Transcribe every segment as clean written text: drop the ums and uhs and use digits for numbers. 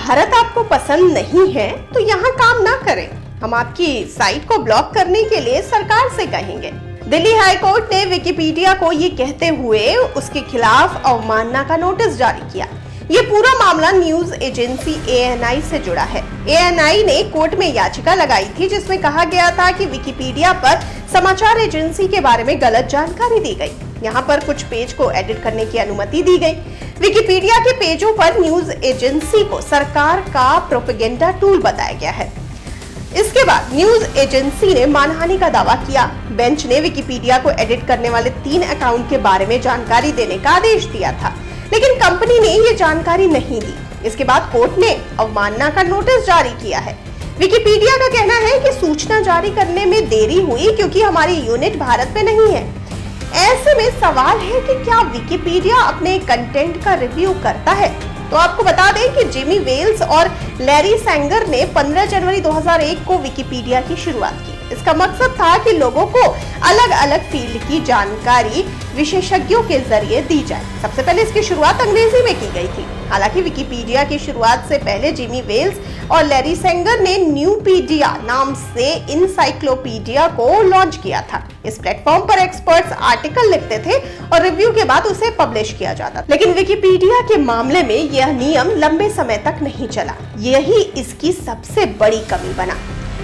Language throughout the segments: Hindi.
भारत आपको पसंद नहीं है तो यहाँ काम ना करें, हम आपकी साइट को ब्लॉक करने के लिए सरकार से कहेंगे। दिल्ली हाई कोर्ट ने विकिपीडिया को ये कहते हुए उसके खिलाफ अवमानना का नोटिस जारी किया। ये पूरा मामला न्यूज एजेंसी ANI से जुड़ा है। ANI ने कोर्ट में याचिका लगाई थी जिसमें कहा गया था कि विकिपीडिया पर समाचार एजेंसी के बारे में गलत जानकारी दी गई। यहाँ पर कुछ पेज को एडिट करने की अनुमति दी गई। विकिपीडिया के पेजों पर न्यूज एजेंसी को सरकार का प्रोपेगेंडा टूल बताया गया है। इसके बाद न्यूज एजेंसी ने मानहानि का दावा किया। बेंच ने विकिपीडिया को एडिट करने वाले 3 अकाउंट के बारे में जानकारी देने का आदेश दिया था, लेकिन कंपनी ने ये जानकारी नहीं दी। इसके बाद कोर्ट ने अवमानना का नोटिस जारी किया है। विकिपीडिया का कहना है कि सूचना जारी करने में देरी हुई क्योंकि हमारी यूनिट भारत में नहीं है। ऐसे में सवाल है कि क्या विकिपीडिया अपने कंटेंट का रिव्यू करता है? तो आपको बता दें कि जिमी वेल्स और लैरी सैंगर ने 15 जनवरी 2001 को विकिपीडिया की शुरुआत की। इसका मकसद था कि लोगों को अलग अलग फील्ड की जानकारी विशेषज्ञों के जरिए दी जाए। सबसे पहले इसकी शुरुआत अंग्रेजी में की गई थी। हालांकि विकिपीडिया की शुरुआत से पहले जिमी वेल्स और लैरी सेंगर ने न्यूपीडिया नाम से इनसाइक्लोपीडिया को लॉन्च किया था। इस प्लेटफॉर्म पर एक्सपर्ट्स आर्टिकल लिखते थे और रिव्यू के बाद उसे पब्लिश किया जाता था। लेकिन विकिपीडिया के मामले में यह नियम लंबे समय तक नहीं चला। यही इसकी सबसे बड़ी कमी बना।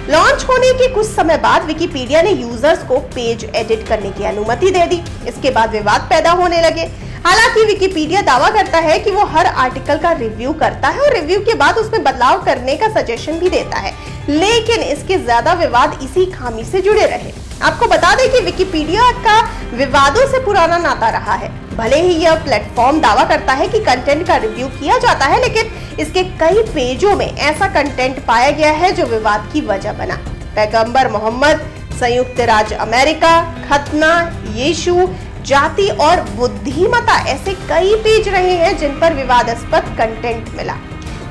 लॉन्च होने के कुछ समय बाद विकिपीडिया ने यूजर्स को पेज एडिट करने की अनुमति दे दी। इसके बाद विवाद पैदा होने लगे। हालांकि विकिपीडिया दावा करता है कि वो हर आर्टिकल का रिव्यू करता है और रिव्यू के बाद उसमें बदलाव करने का सजेशन भी देता है, लेकिन इसके ज्यादा विवाद इसी खामी से जुड़े रहे। आपको बता दें कि विकिपीडिया का विवादों से पुराना नाता रहा है। भले ही यह प्लेटफॉर्म दावा करता है कि कंटेंट का रिव्यू किया जाता है, लेकिन इसके कई पेजों में ऐसा कंटेंट पाया गया है जो विवाद की वजह बना। पैगंबर मोहम्मद, संयुक्त राज्य अमेरिका, खतना, यीशु, जाति और बुद्धिमता ऐसे कई पेज रहे हैं जिन पर विवादास्पद कंटेंट मिला।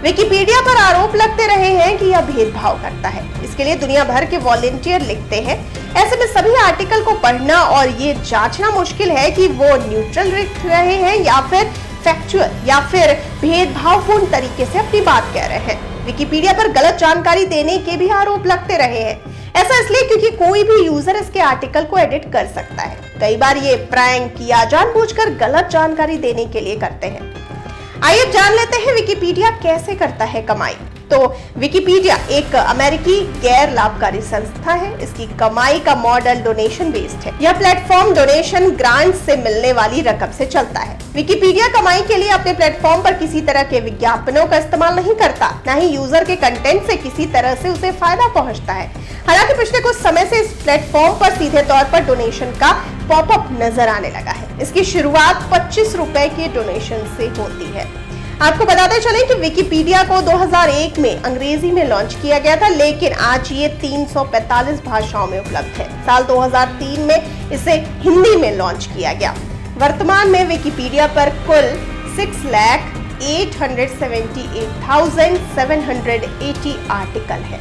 विकिपीडिया पर आरोप लगते रहे हैं कि यह भेदभाव करता है। इसके लिए दुनिया भर के वॉलंटियर लिखते हैं। ऐसे में सभी आर्टिकल को पढ़ना और ये जांचना मुश्किल है कि वो न्यूट्रल लिख रहे हैं या फिर फैक्चुअल या फिर भेदभावपूर्ण तरीके से अपनी बात कह रहे हैं। विकिपीडिया पर गलत जानकारी देने के भी आरोप लगते रहे हैं। ऐसा इसलिए क्योंकि कोई भी यूजर इसके आर्टिकल को एडिट कर सकता है। कई बार ये प्रैंक या जानबूझकर गलत जानकारी देने के लिए करते हैं। आइए जान लेते हैं विकिपीडिया कैसे करता है कमाई। तो विकिपीडिया एक अमेरिकी गैर लाभकारी संस्था है। इसकी कमाई का मॉडल डोनेशन बेस्ड है। यह प्लेटफॉर्म डोनेशन ग्रांट से मिलने वाली रकम से चलता है। विकिपीडिया कमाई के लिए अपने प्लेटफॉर्म पर किसी तरह के विज्ञापनों का इस्तेमाल नहीं करता, न ही यूजर के कंटेंट से किसी तरह से उसे फायदा पहुंचता है। हालांकि पिछले कुछ समय से इस प्लेटफॉर्म पर सीधे तौर पर डोनेशन का पॉपअप नजर आने लगा है। इसकी शुरुआत 25 रुपए के डोनेशन से होती है। आपको बताते चले कि विकिपीडिया को 2001 में अंग्रेजी में लॉन्च किया गया था, लेकिन आज ये 345 भाषाओं में उपलब्ध है। साल 2003 में इसे हिंदी में लॉन्च किया गया। वर्तमान में विकिपीडिया पर कुल 6,878,780 आर्टिकल है।